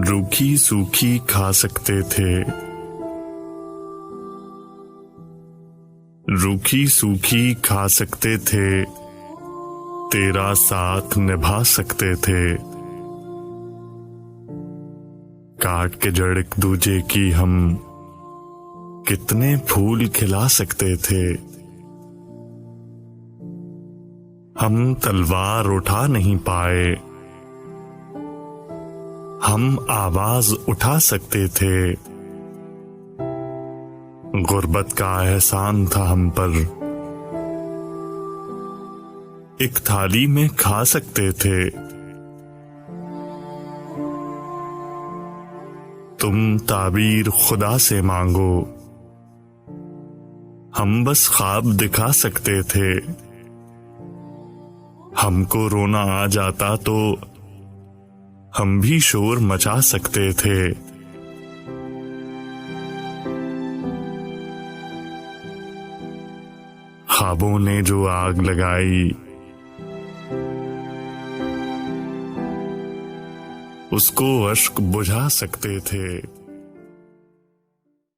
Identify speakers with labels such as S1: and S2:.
S1: रूखी सूखी खा सकते थे, रूखी सूखी खा सकते थे, तेरा साथ निभा सकते थे। काट के जड़ एक दूजे की हम कितने फूल खिला सकते थे। हम तलवार उठा नहीं पाए, हम आवाज उठा सकते थे। गुर्बत का एहसान था हम पर, एक थाली में खा सकते थे। तुम ताबीर खुदा से मांगो, हम बस ख्वाब दिखा सकते थे। हमको रोना आ जाता तो हम भी शोर मचा सकते थे। ख्वाबों ने जो आग लगाई, उसको अश्क बुझा सकते थे।